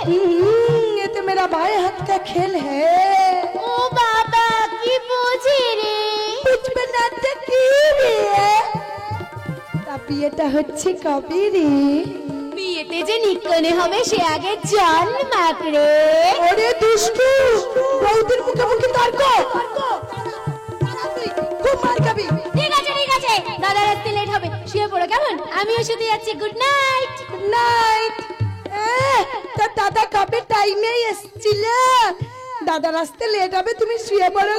ये तो मेरा बाएं हाथ का खेल है। ओ बाबा की बुझी रे कुछ बनाते की रे বিয়েটা হচ্ছে কবে রে? বিয়েতে যে নিকনে হবে সে আগে জল মাখ রে। ওরে দুষ্টু, বউদের মুখে মুখে তর্ক, খুব মার খাবি। ঠিক আছে দাদা রাস্তে লেট হবে, শুয়ে পড়ো কেমন? আমিও শুতে যাচ্ছি। Good night. Good night. তা দাদা কবে টাইমে এসেছিল? দাদা রাস্তে লেট হবে, তুমি শুয়ে পড়ো।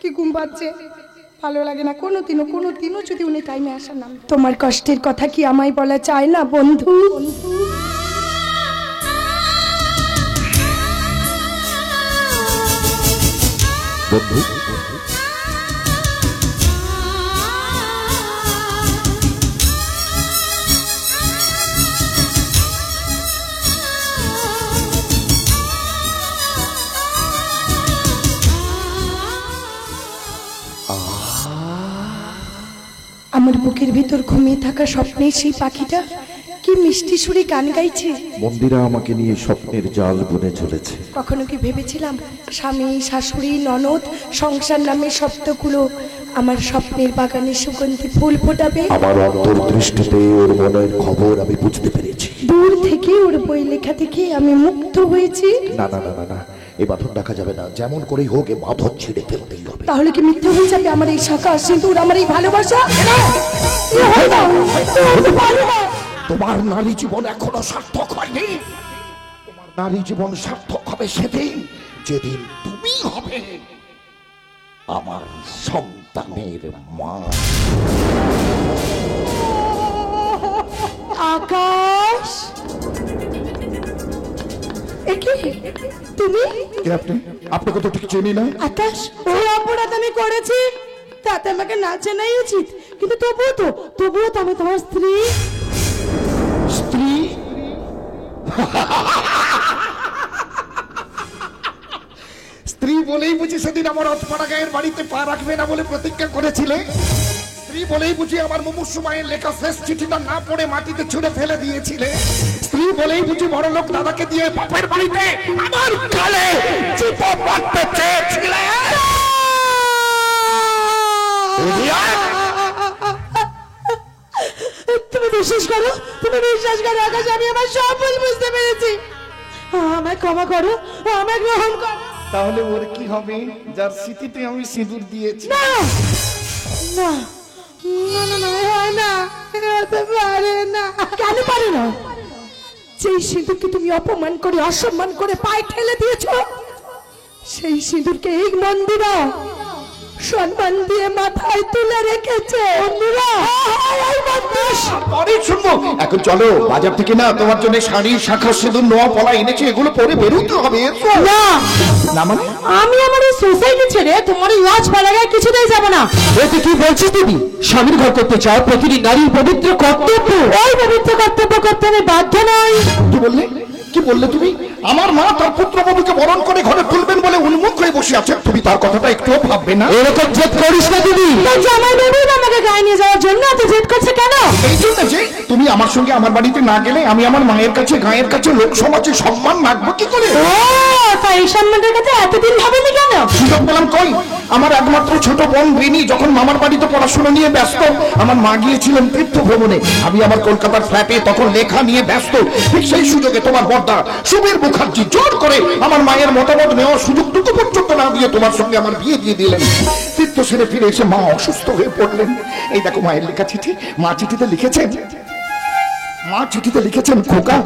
কি ঘুম পাচ্ছে, ভালো লাগে না কোনোদিনও যদি উনি টাইমে আসেন না। তোমার কষ্টের কথা কি আমায় বলা চায় না বন্ধু? বন্ধু আমার বুকের ভিতর ঘুমিয়ে থাকা স্বপ্নের সেই পাখিটা কি মিষ্টি সুরে গান গাইছে। মন্দিরা আমাকে নিয়ে স্বপ্নের জাল বুনে চলেছে। কখনো কি ভেবেছিলাম স্বামী শাশুড়ি ননদ সংসার নামে শব্দগুলো আমার স্বপ্নের বাগানে সুগন্ধি ফুল ফোটাবে? আমার অন্তর্দৃষ্টিতে ওর মনের খবর আমি বুঝতে পেরেছি। দূর থেকে ওর বই লেখা থেকে আমি মুগ্ধ হয়েছি। না না না না না, এই বাঁধন রাখা যাবে না, যেমন করেই হোক এই বাঁধন ছিঁড়ে ফেলতেই হবে। তাহলে কি মিথ্যে হয়ে যাবে আমার এই শাখা সিঁদুর, আমার এই ভালোবাসা? তোমার নারী জীবন এখনো সার্থক হয়নি। তোমার নারী জীবন সার্থক হবে সেদিন যেদিন তুমি হবে আমার সন্তানের মা। আকাশ, তুমি? আপনাকে তো ঠিক চিনি না। আকাশ, ওই অপরাধ আমি করেছি, তাতে আমাকে না চেনাই উচিত, কিন্তু তবুও তো আমি তোমার স্ত্রী। স্ত্রী? স্ত্রী বলেই বুঝি সেদিন আমার অতপাড়া গায়ের বাড়িতে পা রাখবে না বলে প্রতিজ্ঞা করেছিলে? স্ত্রী বলেই বুঝি আমার মুমূর্ষু মায়ের লেখা শেষ চিঠিটা না পড়ে মাটিতে ছুঁড়ে ফেলে দিয়েছিলে? স্ত্রী বলেই বুঝি বড় লোক দাদাকে দিয়ে বাপের বাড়িতে আমার গালে চিপা মারতে চেয়েছিলে? তুমি বিশ্বাস করো আকাশ, আমি আমার সব ভুল বুঝতে পেরেছি। আমায় ক্ষমা করো, আমায় গ্রহণ করো। তাহলে ওর কি হবে যার স্মৃতিতে আমি সিঁদুর দিয়েছি? না না না না, হয় না, হতে পারে না। কেন পারে না? যেই সিঁদুরকে তুমি অপমান করে অসম্মান করে পায়ে ঠেলে দিয়েছো, সেই সিঁদুরকে এই মন্দিরা সম্মান দিয়ে মাথায় তুলে রেখেছে। পরে শুনবো, এখন চলো বাজার থেকে না তোমার জন্য শাড়ি শাখা সিঁদুর নোয়া পলা এনেছি, এগুলো পরে বেরোতে হবে। না না মানে? আমি আমার এই সোসাইটি ছেড়ে তোমার এই লজ পাড়াগায় কিছুতেই যাব না। তুই কি বলছিস দিদি? স্বামীর ঘর করতে চাও, প্রতিটি নারীর পবিত্র কর্তব্য। ওই পবিত্র কর্তব্য করতে আমি বাধ্য নই। কি বললে তুমি? আমার মা তার পুত্রবধূকে বরণ করে ঘরে তুলবেন বলে উন্মুখ হয়ে বসে আছে, তুমি তার কথাটা একটুও ভাববে না? এরকম জেদ করিস না দিদি। আমার বেবি আমাকে গায়ে নিয়ে যাওয়ার জন্য এত জেদ করছে কেন? এই জন্য যে তুমি আমার সঙ্গে আমার বাড়িতে না গেলে আমি আমার মায়ের কাছে গায়ের কাছে লোক সমাজে সম্মান রাখবো কি করে? ও তাই এই সম্মানের কথা এতদিন ভাবেনি কেন? সুযোগ পেলাম কই? আমার একমাত্র ছোট বোন রিনি যখন মামার বাড়িতে পড়াশোনা নিয়ে ব্যস্ত, আমার মা গিয়েছিলেন তীর্থ ভ্রমণে, আমি আমার কলকাতার ফ্ল্যাটে তখন লেখা নিয়ে ব্যস্ত। ঠিক সেই সুযোগে তোমার বর্দা সুবীর মুখার্জি জোর করে আমার মায়ের মতামত নেওয়ার সুযোগটুকু পর্যন্ত না দিয়ে তোমার সঙ্গে আমার বিয়ে দিয়ে দিলেন। তীর্থ সেরে ফিরে এসে মা অসুস্থ হয়ে পড়লেন। এই দেখো মায়ের লেখা চিঠি। মা চিঠিতে লিখেছেন, খোকা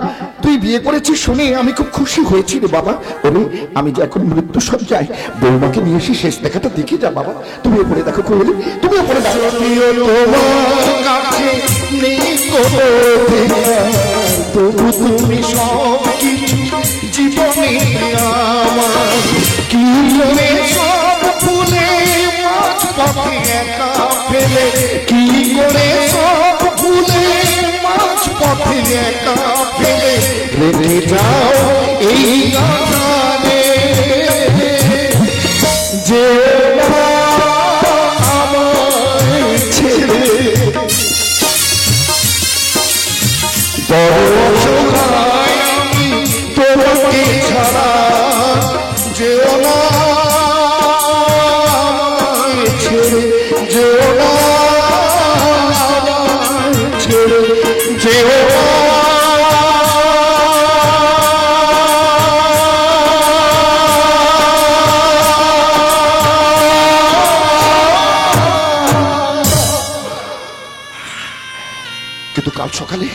তুই বিয়ে করেছিস শুনে আমি খুব খুশি হয়েছি রে বাবা। ওরে আমি যে এখন মৃত্যু সজ্জায়, বৌমাকে নিয়ে এসে শেষ দেখাটা দেখে যা বাবা। তুমি পড়ে দেখো কোয়েলি, তুমি পড়ে দেখো। তবু তুমি সব কিছু জীবনে আমার, কি করে সব ভুলে মাঝ পথে একা ফেলে, কি করে সব ভুলে মাঝ পথে একা ফেলে রেখে যাও এই গানে যে আমায় ছেড়ে। বড় অসহায় আমি তোমাকে ছাড়া, যেও না আমায় ছেড়ে, যেও না আমায় ছেড়ে, যেও না। কিন্তু কাল সকালে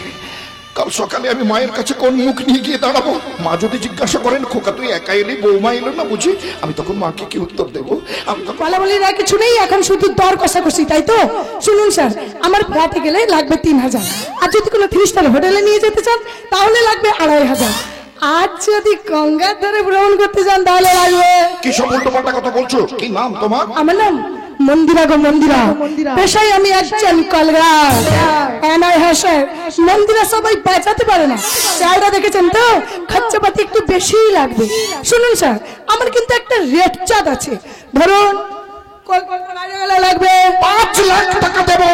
আমি মায়ের কাছে কোন মুখ নিয়ে গিয়ে দাঁড়াবো? মা যদি জিজ্ঞাসা করেন খোকা তুই একা এলি, বৌমা এলো না বুঝি, আমি তখন মাকে কি উত্তর দেবো? আমি তখন বলা না কিছু নেই, এখন শুধু দর কষাকষি, তাই তো? শুনুন স্যার, আমার ফ্ল্যাটে গেলে লাগবে 3000, আর যদি কোনো 3 স্টার হোটেলে নিয়ে যেতে চান তাহলে লাগবে 2500, আর যদি গঙ্গার ধারে ভ্রমণ করতে চান তাহলে লাগবে। কি সব উল্টো পাল্টা কথা বলছো? কি নাম তোমার? আমার নাম মন্দিরা গো মন্দিরা, পেশায় আমি একজন কলগার। মন্দিরা সবাই বাঁচাতে পারে না, চাইটা দেখেছেন তো, খরচাপাতি একটু বেশিই লাগবে। শুনুন স্যার, আমার কিন্তু একটা রেট চার্ট আছে, ধরুন কলকাতা গেলে লাগবে 5 লাখ টাকা দেবো।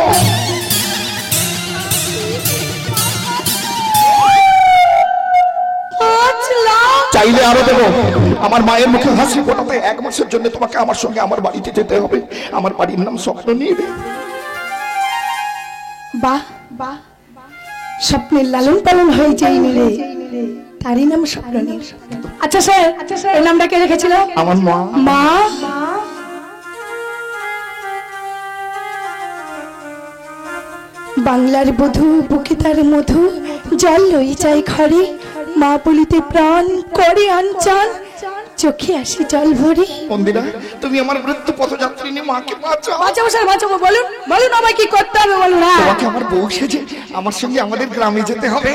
5 লাখ চাইলে আরো দেবো। আমার মায়ের মুখে হাসি ফোটাতে 1 মাসের জন্য তোমাকে আমার সঙ্গে আমার বাড়িতে যেতে হবে। আমার বাড়ির নাম স্বপ্ননীড়। বাহ বাহ, স্বপ্নের লালন পালন হয়ে যাই মিলে, তারই নাম স্বপ্ননীড়। আচ্ছা স্যার, এই নামটা কে রেখেছিল? আমার মা। মা? বাংলার বধূ বুকে তার মধু, জল লই যাই ঘরে, মা বলিতে প্রাণ করে আনচান, চোখে আসি জল ভরি। মন্দিরা, তুমি আমার মৃত্যু পথযাত্রী, মাকে বাঁচাও। বাঁচাবো স্যার, বাঁচাবো। বলুন বলুন আমায় কি করতে হবে বলুন। হ্যাঁ, তোমাকে আমার বউ সেজে আমার সঙ্গে আমাদের গ্রামে যেতে হবে।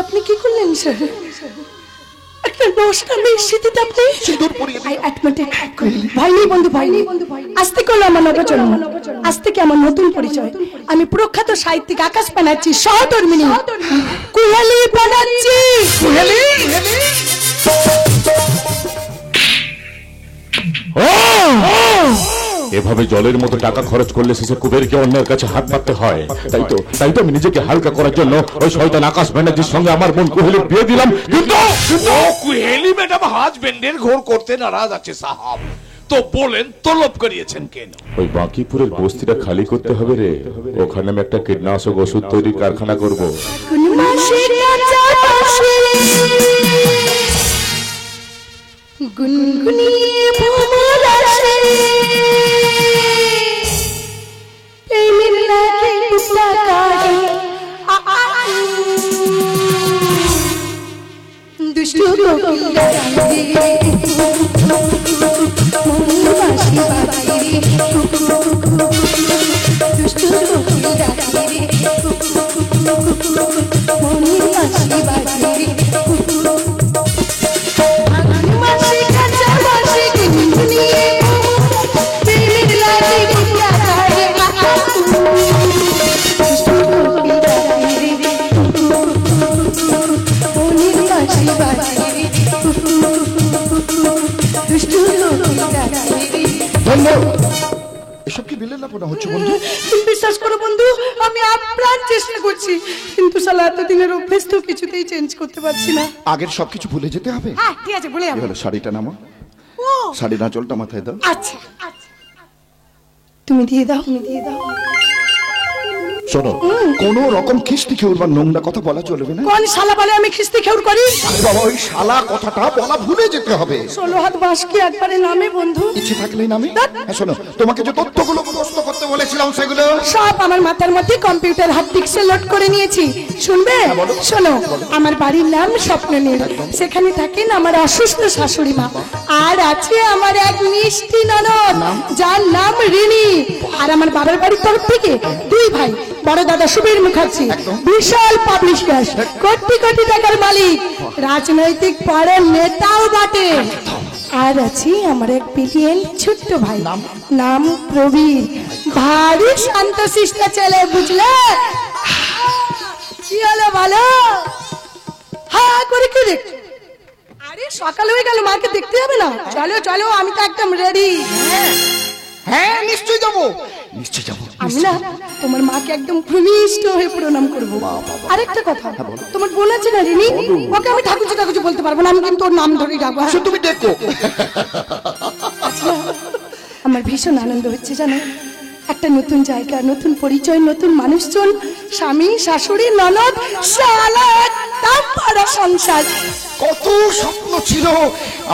আপনি কি করলেন স্যার? একটা নষ্ট মেয়ের স্মৃতিতে আপনি সিঁদুর পরিয়ে দিই। ভাই নেই বন্ধু, ভাই নেই। আজ থেকে হলো আমার নবজন্ম, আজ থেকে আমার নতুন পরিচয়। আমি প্রখ্যাত সাহিত্যিক আকাশ ব্যানার্জি সহধর্মিণী কুহেলি ব্যানার্জি। কুহেলি? এভাবে জলের মতো টাকা খরচ করলে শেষে কুবেরকে অন্যের কাছে হাত পাততে হয়। তাই তো আমি নিজেকে হালকা করার জন্য ওই শয়তান আকাশ ব্যানার্জির সঙ্গে আমার বোন কুহেলির বিয়ে দিলাম। কিন্তু কুহেলি ম্যাডাম হাজবেন্ডের ঘোর করতে নারাজ আছে সাহাব, তো বলেন তলব করিয়েছেন কেন? ওই বাঁকিপুরের বস্তিটা খালি করতে হবে রে, ওখানে আমি একটা কীটনাশক ওষুধ তৈরির কারখানা করব। গুনগুনিয়ে ভ্রমর আসে, প্রেমের লাগে বুকটা কাটে, দুষ্টু কোকিল ডাকে, মনের বাঁশি বাজে রে, দুষ্টু কোকিল ডাকে রে, মনের বাঁশি বাজে রে। এসব কি বিলে লাপনা হচ্ছে বন্ধু? বিশ্বাস করো বন্ধু, আমি আপ্রাণ চেষ্টা করছি, কিন্তু শালা এতদিনের অভ্যেস তো কিছুতেই চেঞ্জ করতে পারছি না। আগের সবকিছু ভুলে যেতে হবে। হ্যাঁ ঠিক আছে, বলে এই যাবো। হলো শাড়িটা নামো, শাড়ির আঁচলটা মাথায় দাও। আচ্ছা তুমি দিয়ে দাও, তুমি দিয়ে দাও। শোনো, কোন রকম খিস্তি খেউর বা নোংরা কথা বলা চলবে না। কোন শালা বলে আমি খিস্তি খেউর করি? আরে বাবা, ওই শালা কথাটা বলা ভুলে যেতে হবে। 16 হাত বাঁশ কি একবারে নামে বন্ধু? ইচ্ছে থাকলেই নামে। হ্যাঁ শোনো, তোমাকে যে তথ্যগুলো মুখস্থ করতে বলেছিলাম সেগুলো সব আমার মাথার মধ্যে কম্পিউটার হার্ড ডিস্কে লোড করে নিয়েছি। শুনবে? শোনো, আমার বাড়ির নাম স্বপ্ননীড়, সেখানে থাকেন আমার অসুস্থ শাশুড়ি মা, আর আছে আমার এক মিষ্টি ননদ যার নাম রিনি, আর আমার বাবার বাড়ির তরফ থেকে 2 ভাই, বড় দাদা সুবীর মুখার্জি বিশাল পাবলিশার, কোটি কোটি টাকার মালিক, রাজনৈতিক পাড়ার নেতাও বটে, আর আর আছে আমার এক বিলিয়ন ছোট্ট ভাই, নাম প্রবীর, ভারী শান্তশিষ্ট ছেলে, বুঝলে? কি হলো ভালো? হ্যাঁ করে কি দেখ? আরে সকাল হয়ে গেল, মাকে দেখতে হবে না? চলো চলো, আমি তো একদম রেডি। হ্যাঁ নিশ্চয়ই যাবো, নিশ্চয়ই যাবো। আমি না তোমার মাকে একদম ভূমিষ্ঠ হয়ে প্রণাম করবো। আরেকটা কথা, তোমার বোন আছে না রিনি, ওকে আমি ঠাকুরজি ঠাকুরজি বলতে পারবো না, আমি কিন্তু ওর নাম ধরেই ডাকবো। সে তুমি দেখো। আচ্ছা, আমার ভীষণ আনন্দ হচ্ছে জানো, একটা নতুন জায়গা, নতুন পরিচয়, নতুন মানুষজন, স্বামী শাশুড়ি ননদ, শালা একদম বড় সংসার। কত স্বপ্ন ছিল,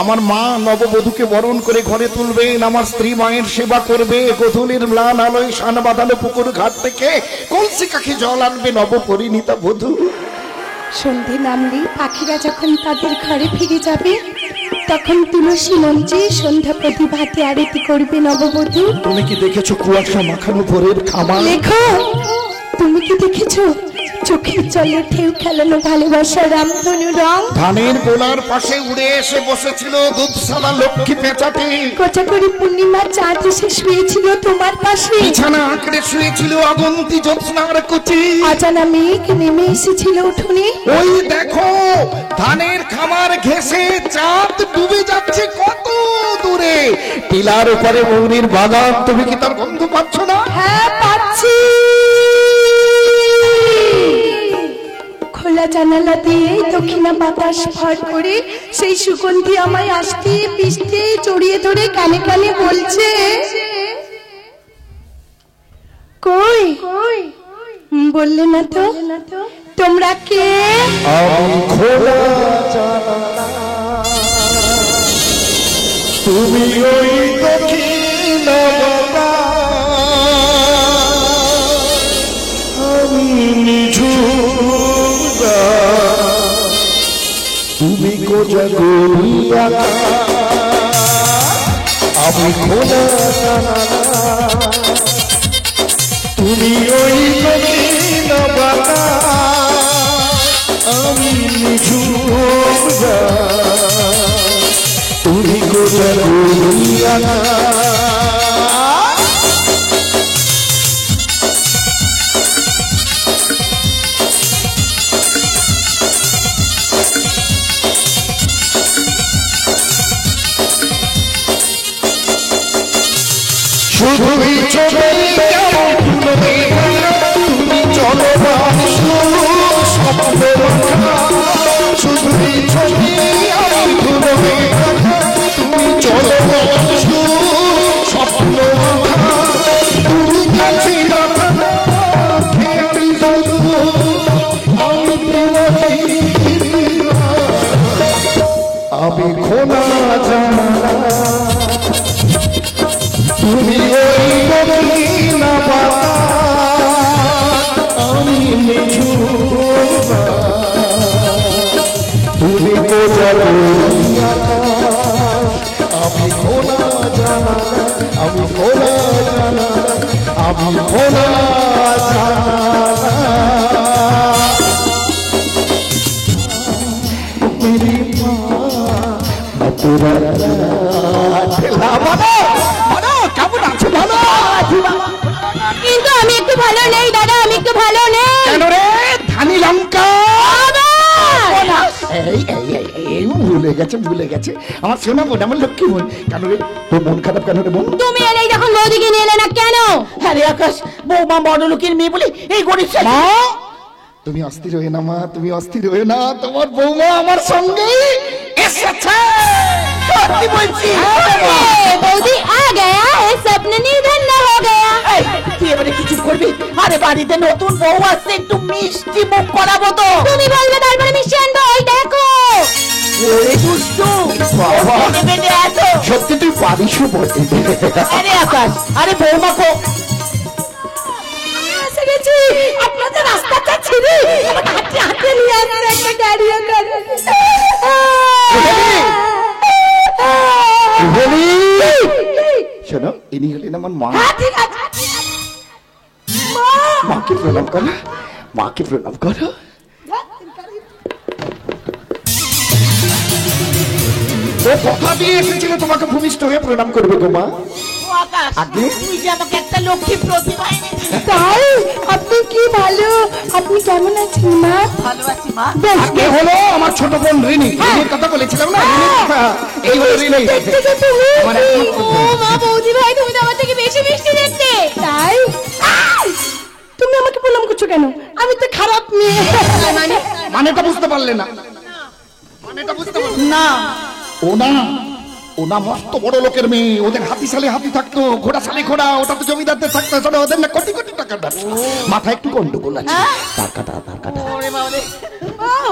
আমার মা নববধূকে বরণ করে ঘরে তুলবেন, আমার স্ত্রী মায়ের সেবা করবে, গোধূলির ম্লান আলোয় সান বাঁধানো পুকুর ঘাট থেকে কলসি কাকে জল আনবে নবপরিণীতা বধূ। সন্ধে নামলে পাখিরা যখন তাদের ঘরে ফিরে যাবে, তখন তুলসী মঞ্চে সন্ধ্যা প্রদীপ হাতে আরতি করবে নববধূ। তুমি কি দেখেছো কুয়াশা মাখানো ভোরের খামার? লেখো, তুমি কি দেখেছো চোখের জলে ঢেউ খেলানো ভালোবাসার রামধনু রং? ধানের গোলার পাশে উড়ে এসে বসেছিল দুধসাদা লক্ষ্মী পেঁচাটি, কোচা করে পূর্ণিমা চাঁদ এসে শুয়েছিল তোমার পাশে, বিছানা আঁকড়ে শুয়েছিল আগন্তি জ্যোৎস্নার কুচি, অজানা মেঘ নেমে এসেছিল উঠোনে। ওই দেখো ধানের খামার ঘেঁষে চাঁদ ডুবে যাচ্ছে কত দূরে, টিলার উপরে মৌরির বাগান, তুমি কি তার গন্ধ পাচ্ছ না? হ্যাঁ পাচ্ছি। খোলা জানালা দিয়ে দক্ষিণা বাতাস ভর করে সেই সুগন্ধি আমায় আসতে পিষ্টে জড়িয়ে ধরে কানে কানে বলছে, কই বললে না তো তোমরা কে? খোলা জানালা তুমি ওই দক্ষিণা আমি নিঝুরা, তুমি কোজা গড়িয়া, আমি খোলা জানালা তুমি ওই দক্ষিণা বাতা, আমি নিঝুরা, তুমি কোজা গড়িয়া। শুধুই ছবি কেমন তুলবে, তুমি চলো শুধুই ছবি আমি তুলবে, তুমি চলো স্বপ্ন তুমি কাছে আমি খোলা জানালা তুমি ওই দক্ষিণা বাতা, আমি নিঝুরা, তুমি কোজা গড়িয়া, আমি খোলা জানালা, আমি খোলা জানালা, আমি খোলা জানালা। মেরি মা তোরা কেমন আছো? ভালো কিন্তু আমি একটু ভালো নেই দাদা, আমি একটু ভালো নেই। কেন রে ধানি লঙ্কা? ভুলে গেছে আমার সোনা বোন, আমার লক্ষ্মী বোন। কেন রে তোর মন খারাপ কেন রে বোন? তুমি এলেই যখন বৌদিকে নিয়ে এলে না কেন? হ্যাঁ রে আকাশ, বৌমা বড় লোকের মেয়ে বলে এই গরিব মা তুমি অস্থির হয়ে না, মা তুমি অস্থির হয়ে না, তোমার বৌমা আমার সঙ্গে এসেছে। সত্যি বলছি বৌদি আ গয়া, এ স্বপ্ন নিধন না হো গয়া। তুই এবারে কিছু করবি? আরে বাড়িতে নতুন বউ আসছে, একটু মিষ্টি মুখ করাবো তো। তুমি বলবে তারপরে মিষ্টি আনবো, ওই দেখো। ওরে দুষ্টু বাবা, বেঁধে আছো। সত্যি তুই পারিসও বটে। আরে আকাশ, আরে বৌমা কো এসে গেছি, আপনাদের রাস্তাটা ছিঁড়ে আমাকে হাতে নিয়ে আসছে একটা গাড়ি। শোনো, ইনি হলেন আমার মা। ঠিক আছে মাকে প্রণাম করো, মাকে প্রণাম করো। ও কথা দিয়ে এসেছিল তোমাকে ভূমিষ্ঠ হয়ে প্রণাম করবে গো মা। ও আকাশ, আগে? তুই যে আমাকে একটা লক্ষ্মী প্রতিমা এনে দিলি। তাই আপনি কি ভালো, আপনি কেমন আছেন মা? ভালো আছি মা। বেশ, আগে হলো আমার ছোট বোন রিনি, রিনির কথা বলেছিলাম না, রিনির কথা। এই হলো রিনি। দেখতে তো তুমি। আমার একমাত্র ও বোন। মা, বৌদি ভাই তুমি তো আমার থেকে বেশি মিষ্টি দেখতে। তাই তুমি আমাকে প্রণাম করছো কেন? আমি তো খারাপ মেয়ে। মানে মানেটা বুঝতে পারলে না? মানেটা বুঝতে পারলে না, না? ও না মস্ত বড় লোকের মেয়ে, ওদের হাতি সালে হাতি থাকতো, ঘোড়া সালে ঘোড়া, ওটা তো জমিদারদের থাকতো, সেটা ওদের না কোটি কোটি টাকার ব্যবসা। মাথায় একটু গন্ডগোল আছে, তার কাটা। ওরে বাবা রে। আহ,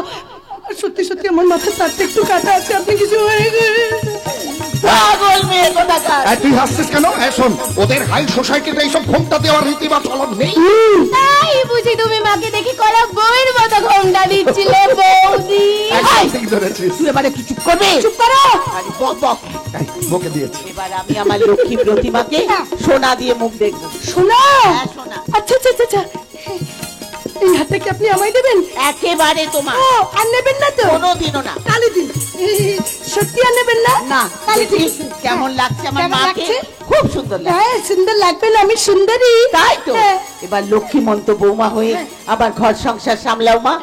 সত্যি সত্যি আমার মাথায় তারটা একটু কাটা আছে, আপনি কিছু মনে করেন না। পাগল মেয়ে কোথাকার। এই, তুই হাসছিস কেন? শোন, ওদের হাই সোসাইটিতে এইসব ঘোমটা দেওয়ার রীতি বা চলন নেই। তাই বুঝি তুমি মাকে দেখে কলা বইয়ের মতো ঘোমটা দিচ্ছিলে বৌদি। একদম ঠিক ধরেছিস। তুই এবার একটু চুপ করবে? চুপ করো। আরে বক বক। এই, বকে দিয়েছি। এবার আমি আমার লক্ষ্মী প্রতিমাকে সোনা দিয়ে মুখ দেখবো। শোনা। হ্যাঁ, শোনা। আচ্ছা আচ্ছা আচ্ছা, আচ্ছা। এই হাতটা কি আপনি আমায় দেবেন? একেবারে তোমার। ও, আর নেবেন না তো? কোনোদিনও না। তাহলে দিন। সত্যি আর নেবেন না? না, তাহলে দিন। দেখিস কেমন লাগছে আমার কেমন মাকে? লাগছে? খুব সুন্দর লাগছে। হ্যাঁ, সুন্দর লাগবে না? আমি সুন্দরী। তাই তো। হ্যাঁ। এবার লক্ষ্মীমন্ত বৌমা হয়ে আবার ঘর সংসার সামলাও মা।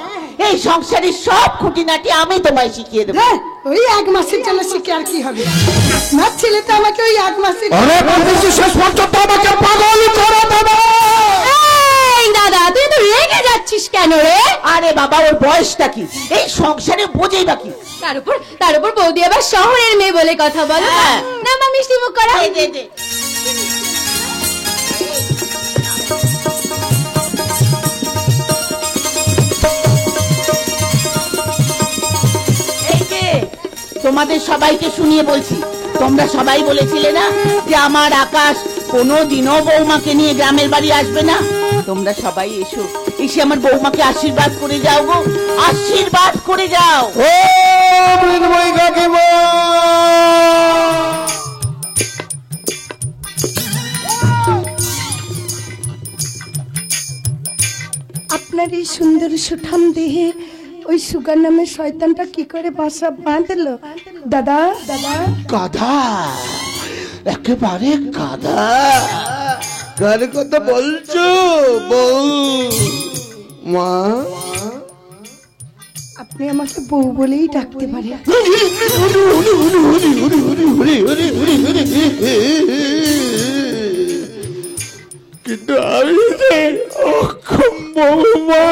এই সংসারের সব খুঁটিনাটি আমি তোমায় শিখিয়ে দেবো। হ্যাঁ, ওই 1 মাসের জন্য শিখে আর কি হবে? না, ছেলে তো আমাকে ওই 1 মাসের আরে বলতেছি শেষ পর্যন্ত আমাকে পাগল করে দেবে। এই দাদা, তুই তো রেগে যাচ্ছিস কেন রে? আরে বাবা, ওর বয়সটা কি? এই সংসারে বোঝেই বা কি? তার উপর বৌদি আবার শহরের মেয়ে বলে কথা বলো। হ্যাঁ। না মা, মিষ্টি মুখ করো। দে, দে, দে। এই যে, তোমাদের সবাইকে শুনিয়ে বলছি, তোমরা সবাই বলেছিলে না যে আমার আকাশ কোনোদিনও বৌমাকে নিয়ে গ্রামের বাড়ি আসবে না। তোমরা সবাই এসো, এসে আমার বৌমাকে আশীর্বাদ করে যাও গো, আশীর্বাদ করে যাও। ও মৃন্ময়ী কাকিমা, আপনার এই সুন্দর সুঠাম দেহে ওই সুগার নামের শয়তানটা কি করে বাসা বাঁধলো? দাদা দাদা, গাধা, একেবারে গাধা। কার কথা বলছো বউ? মা, আপনি আমাকে বউ বলেই ডাকতে পারেন। কিন্তু আমি অক্ষম বৌমা।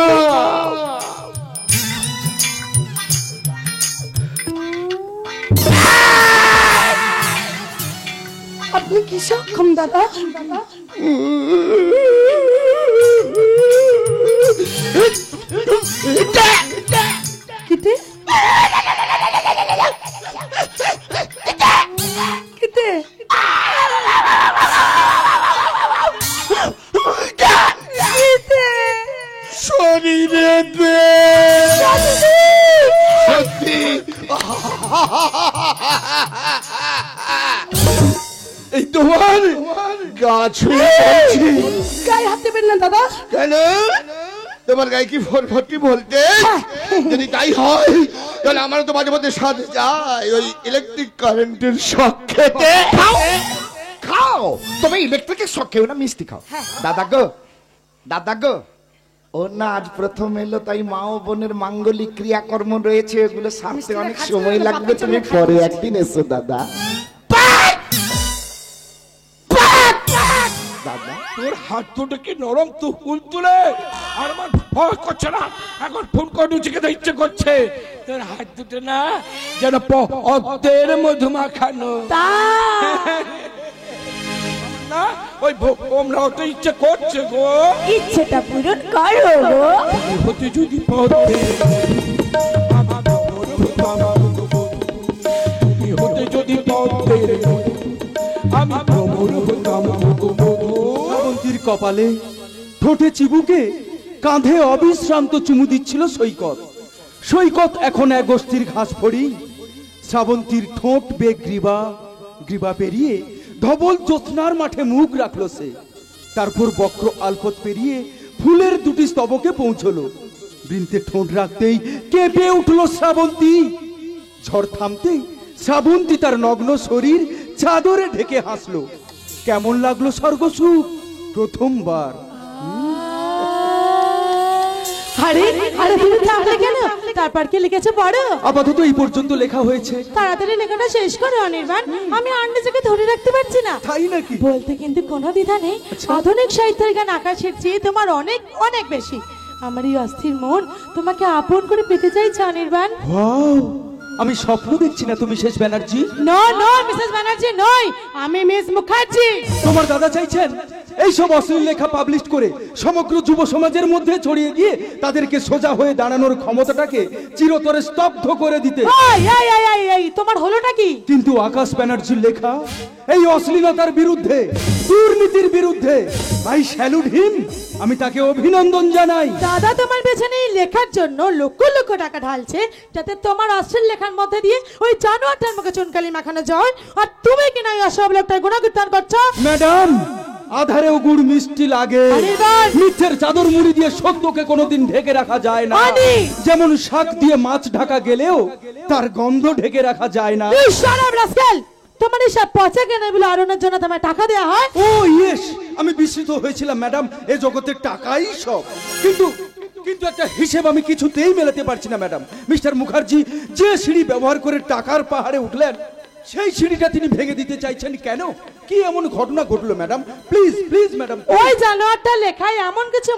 আপনি কি সক্ষম দাদা? কিতে কিতে শরীরে সত্যি এই তোমার গাছ গায়ে হাত দেবেন না দাদা। কেন? তোমার গায়ে কি ফটফটি বলতে? যদি তাই হয় তাহলে আমার তো মাঝে মধ্যে সাথে যায় ওই ইলেকট্রিক কারেন্টের শক খেতে। খাও, তুমি ইলেকট্রিকের শক খেও না, মিষ্টি খাও। দাদা গো, ও না আজ প্রথম এলো, তাই মা ও বোনের মাঙ্গলিক ক্রিয়াকর্ম রয়েছে, ওগুলো সারতে অনেক সময় লাগবে, তুমি পরে একদিন এসো দাদা। দাদা, তোর হাত দুটো কি নরম, তুই কুল তুলে আর আমার ভয় করছে না, এখন ফোন করে উচিকে ইচ্ছে করছে। তোর হাত দুটো না যেন অদ্দের মধু মাখানো না, ওই আমরা তো ইচ্ছে করছে গো। ইচ্ছেটা পূরণ করো গো। হতে যদি পদ্মে হতে যদি পদ্মের আমি ভ্রমর হতাম শ্রাবন্তীর কপালে, ঠোঁটে চিবুকে, কাঁধে অবিশ্রান্ত চুমু দিচ্ছিল সৈকত। সৈকত এখন এক গোষ্ঠীর ঘাস ফড়ি। শ্রাবন্তীর ঠোঁট বেগ গ্রীবা, গ্রীবা পেরিয়ে ধবল জ্যোৎস্নার মাঠে মুখ রাখলো সে। তারপর বক্র আলপথ পেরিয়ে ফুলের দুটি স্তবকে পৌঁছলো। বৃন্তে ঠোঁট রাখতেই কেঁপে উঠলো শ্রাবন্তী। ঝড় থামতেই শ্রাবন্তী তার নগ্ন শরীর চাদরে ঢেকে হাসলো। কেমন লাগলো স্বর্গসুখ প্রথমবার? আরে আরে তুমি থাকলে কেন? তারপর কি লিখেছো পড়ো। আপাতত এই পর্যন্ত লেখা হয়েছে। তাড়াতাড়ি লেখাটা শেষ করো অনির্বাণ, আমি আর নিজেকে ধরে রাখতে পারছি না। তাই নাকি? বলতে কিন্তু কোনো দ্বিধা নেই, আধুনিক সাহিত্যের গান আকাশের চেয়ে তোমার অনেক অনেক বেশি। আমার এই অস্থির মন তোমাকে আপন করে পেতে চাইছে অনির্বাণ। ওয়াও, আমি স্বপ্ন দেখছি না তুমি শেষ Banerjee? No no Mrs Banerjee নই, আমি মিস মুখার্জি। তোমার দাদা চাইছেন এইসব অশ্লীল লেখা পাবলিশ করে সমগ্র যুব সমাজের মধ্যে ছড়িয়ে গিয়ে তাদেরকে সোজা হয়ে দাঁড়ানোর ক্ষমতাটাকে চিরতরে স্তব্ধ করে দিতে। এই তোমার হলোটা কি? কিন্তু আকাশ ব্যানার্জির লেখা এই অশ্লীলতার বিরুদ্ধে, দুর্নীতির বিরুদ্ধে, আই স্যালুট হিম। আমি তাকে অভিনন্দন জানাই। দাদা তোমার পেছনে এই লেখার জন্য লক্ষ লক্ষ টাকা ঢালছে, যাতে তোমার অশ্লীল লেখার মধ্যে দিয়ে ওই জানোয়ারটার মুখে চুনকালি মাখানো যায়, আর তুমি কিনা ওই অসব লোকটার গুণকীর্তন করছো। ম্যাডাম, আধারেও গুড় মিষ্টি লাগে। মিথ্যের চাদর মুড়ি দিয়ে সত্যকে কোনোদিন ঢেকে রাখা যায় না। যেমন শাক দিয়ে মাছ ঢাকা গেলেও তার গন্ধ ঢেকে রাখা যায় না। তোমার এই সব পচা জ্ঞানগুলো আরোনের জন্য তোমায় টাকা দেওয়া হয়? ও ইয়েস, আমি বিস্মিত হয়েছিলাম ম্যাডাম, এ জগতের টাকাই সব। কিন্তু কিন্তু একটা হিসেব আমি কিছুতেই মেলাতে পারছি না ম্যাডাম। মিস্টার মুখার্জি যে সিঁড়ি ব্যবহার করে টাকার পাহাড়ে উঠলেন, সেই সিঁড়িটা তিনি ভেঙে দিতে চাইছেন কেন? কি এমন ঘটনা ঘটলো ম্যাডাম? Please please madam. ওই জানোয়ারটা লেখায় এমন কিছু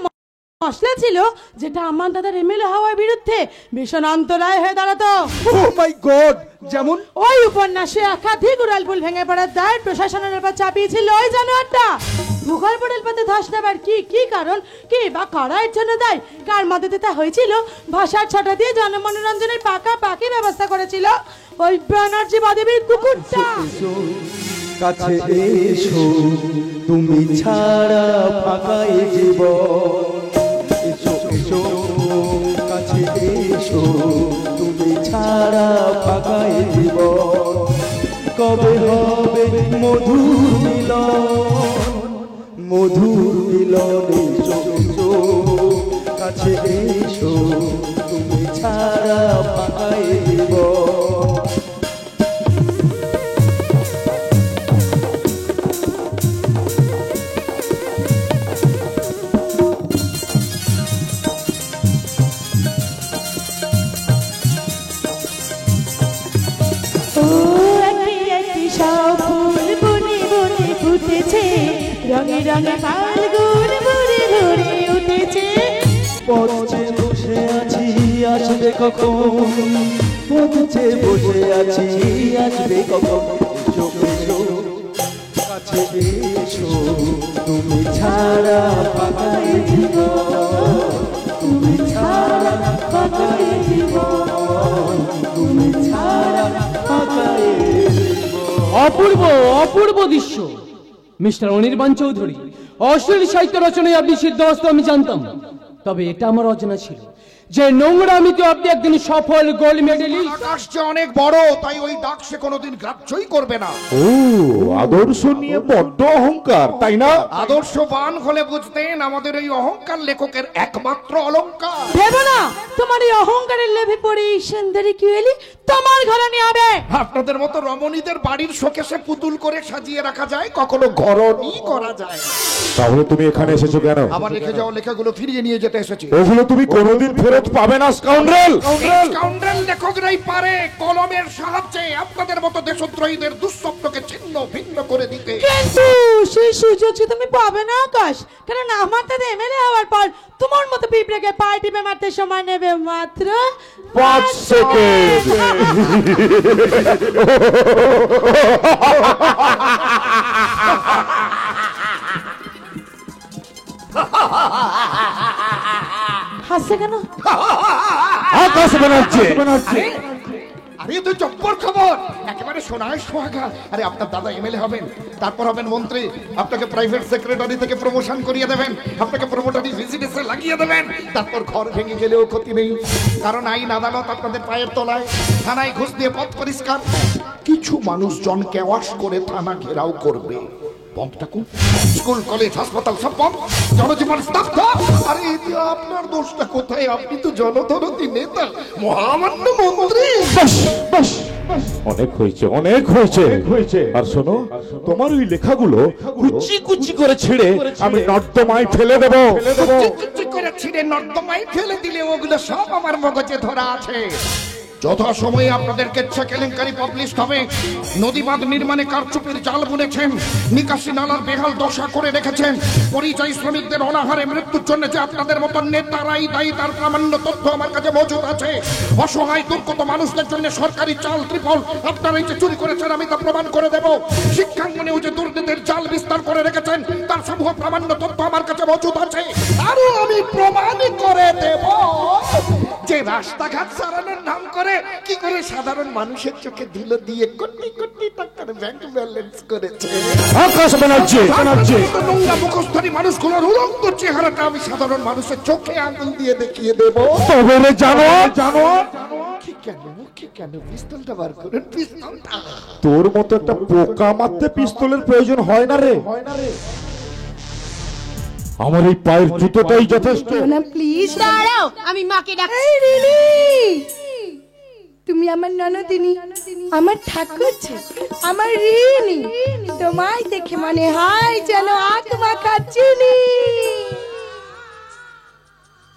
মশলা ছিল যেটা আমার দাদার এমএলএ হওয়ার বিরুদ্ধে ভীষণ অন্তরায় হয়ে দাঁড়াতো। ও মাই গড! যেমন ওই উপন্যাসে একাধিক উড়ালপুল ভেঙে পড়ার দায় প্রশাসনের উপর চাপিয়েছিল ওই জানোয়ারটা। ভূগোল পড়েল পথে ধস নেবার কি কারণ, কি বা কারা এর জন্য দায়, কার মদতে তা হয়েছিল, ভাষার ছটা দিয়ে জনমনোরঞ্জনের পাকাপাকি ব্যবস্থা করেছিল ওই ব্যানার্জি বাদেবীর কুকুরটা। কাছে এসো, তুমি ছাড়া ফাঁকা এ জীবন। এসো এসো, কাছে এসো, তুমি ছাড়া ফাঁকা এ জীবন। কবে হবে মধুর মিলন, মধুর মিলন। এসো এসো, কাছে এসো, তুমি ছাড়া ফাঁকা এ জীবন। রঙে রঙে ফাল্গুন ভরে ভরে উঠেছে। পথে বসে আছি, আসবে কখন? পথে বসে আছি, আসবে কখন? এসো এসো, কাছে এসো, তুমি ছাড়া ফাঁকা এ জীবন। তুমি ছাড়া ফাঁকা এ জীবন। তুমি ছাড়া ফাঁকা এ জীবন। অপূর্ব অপূর্ব দৃশ্য। মিস্টার অনির্বাণ চৌধুরী, অশ্লীল সাহিত্য রচনায় আপনি সিদ্ধহস্ত আমি জানতাম, তবে এটা আমার অজানা ছিল যে নোংরামিতে আপনি একদিন সফল গোল্ড মেডেলিস্ট। আকাশ যে অনেক বড়, তাই ওই দাগ সে কোনোদিন গ্রাহ্যই করবে না। ও, আদর্শ নিয়ে বড্ড অহংকার, তাই না? আদর্শবান হলে বুঝতেন আমাদের এই অহংকার লেখকের একমাত্র অলংকার। ভেবো না তোমার এই অহংকারের লোভে পড়ে এই সুন্দরী কিউলি তোমার ঘরে নিয়ে হবে। আপনাদের মতো রমণীদের বাড়ির শোকেসে পুতুল করে সাজিয়ে রাখা যায়, কখনো ঘরণই করা যায়। তাহলে তুমি এখানে এসেছো কেন? আবার রেখে যাওয়া লেখাগুলো ফিরিয়ে নিয়ে যেতে এসেছি। ওগুলো তুমি কোনোদিন ফেরত পাবে না, স্কাউন্ড্রেল। স্কাউন্ড্রেল লেখকরাই পারে কলমের সাহায্যে আপনাদের মতো দেশদ্রোহীদের দুঃস্বপ্নকে ছিন্ন ভিন্ন করে দিতে। কিন্তু সেই সুযোগ যে তুমি পাবে না আকাশ, কারণ আমার দাদা এমএলএ হওয়ার পর তোমার মতো পিঁপড়েকে পায়ে টিপে মারতে সময় নেবে মাত্র 5 সেকেন্ড। হাসছে কেন? আকাশ ব্যানার্জি, আরে তো জব্বর খবর, একেবারে সোনায় সোহাগা। আরে আপনার দাদা এমএলএ হবেন, তারপর হবেন মন্ত্রী, আপনাকে প্রাইভেট সেক্রেটারি থেকে প্রমোশন করিয়ে দেবেন, আপনাকে প্রমোটারি ভিজিটেসে লাগিয়ে দেবেন। তারপর ঘর ভেঙে গেলেও ক্ষতি নেই, কারণ আইন আদালত আপনাদের পায়ের তলায়। থানায় ঘুষ দিয়ে পথ পরিষ্কার, কিছু মানুষজন কেওয়াশ করে থানা ঘেরাও করবে। স্কুল কলেজ হাসপাতাল সব বন্ধ, জনজীবন স্তব্ধ। আরে এতে আপনার দোষটা কোথায়? আপনি তো জনদরদি নেতা, মহামান্য মন্ত্রী। বাস বাস অনেক হয়েছে, অনেক হয়েছে। আর শোনো, তোমার ওই লেখাগুলো কুচি কুচি করে ছিঁড়ে আমি নর্দমায় ফেলে দেবো। কুচি করে ছিঁড়ে নর্দমায় ফেলে দিলে ওগুলো সব আমার মগজে ধরা আছে। যথাসময়ে আপনাদের কেচ্ছা কেলেঙ্কারি পাবলিশ হবে। নদী বাঁধ নির্মাণে কারচুপির জাল বুনেছেন, নিকাশি নালার বেহাল দশা করে রেখেছেন, পরিযায়ী শ্রমিকদের অনাহারে মৃত্যুর জন্য যে আপনাদের মতো নেতারাই দায়ী তার প্রামাণ্য তথ্য আমার কাছে মজুদ আছে। অসহায় দুর্গত মানুষদের জন্য সরকারি চাল ত্রিপল আপনারাই যে চুরি করেছেন আমি তা প্রমাণ করে দেব। শিক্ষাঙ্গনেও যে দুর্নীতির জাল বিস্তার করে রেখেছেন তার সমূহ প্রামাণ্য তথ্য আমার কাছে মজুদ আছে। আরো আমি প্রমাণ করে দেব যে রাস্তাঘাট সারানোর নাম করে কি করে সাধারণ মানুষের চোখে ধুলো দিয়ে কোটি কোটি টাকার ব্যাংক ব্যালেন্স করেছে। আকাশ ব্যানার্জি, নোংরা মুখস্থরি মানুষগুলোর উলঙ্গ চেহারাটা আমি সাধারণ মানুষের চোখে আঙুল দিয়ে দেখিয়ে দেব। তবে রে জানো কি কেন পিস্তলটা বার করেন, পিস্তলটা। তোর মতো একটা পোকা মারতে পিস্তলের প্রয়োজন হয় না রে। আমার এই পায়ের জুতোটাই যথেষ্ট। না প্লিজ দাঁড়াও, আমি মাকে ডাক। এই রিলি, তুমি আমার ননদিনী, আমার ঠাকুর, আমার রিনি। তোমায় দেখে মনে হয় যেন আখ মাখা চিনি।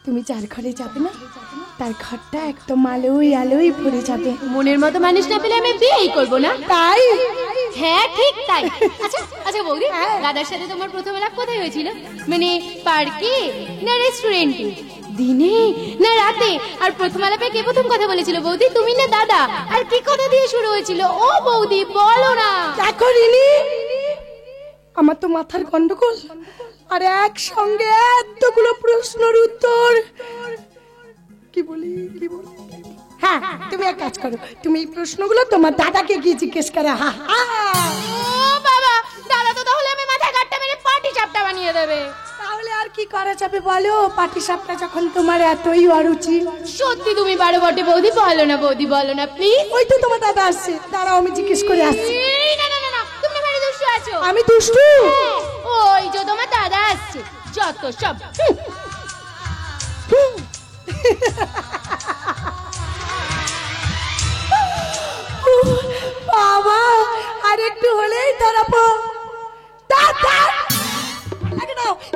তুমি যার ঘরে যাবে না তার ঘরটা একদম আলোয় আলোয় ভরে যাবে। মনের মতো মানুষ না পেলে আমি বিয়েই করবো না। তাই? হ্যাঁ ঠিক তাই। আচ্ছা আচ্ছা বৌদি, দাদার সাথে তোমার প্রথম আলাপ কোথায় হয়েছিল? মানে পার্কে না রেস্টুরেন্টে, দিনে না রাতে? আর প্রথম আলাপে কে প্রথম কথা বলেছিল বৌদি, তুমি না দাদা? আর কি কথা দিয়ে শুরু হয়েছিল? ও বৌদি বলো না। দেখো রিনি, আমার তো মাথার গন্ডগোল, আর একসঙ্গে এতগুলো প্রশ্নের উত্তর কি বলি। হ্যাঁ, তুমি এক কাজ করো, তুমি এই প্রশ্নগুলো তোমার দাদাকে গিয়ে জিজ্ঞেস করো। ও বাবা, দাদা তো তাহলে আমি মাথায় গাঁটটা মেরে পাটি চাপটা বানিয়ে দেবে। তাহলে আর কি করা যাবে বলো, পাটি সাপটা যখন তোমার এতই অরুচি। সত্যি তুমি বারো বটে বৌদি, বলো না বৌদি, বলো না প্লিজ। ওই তো তোমার দাদা আসছে, দাঁড়াও আমি জিজ্ঞেস করে আসছি। না না না না, তুমি ভারী দুষ্টু আছো। আমি দুষ্টু? ওই যে তোমার দাদা আসছে, যত সব। বাবা, আর একটু হলেই ধরাবো।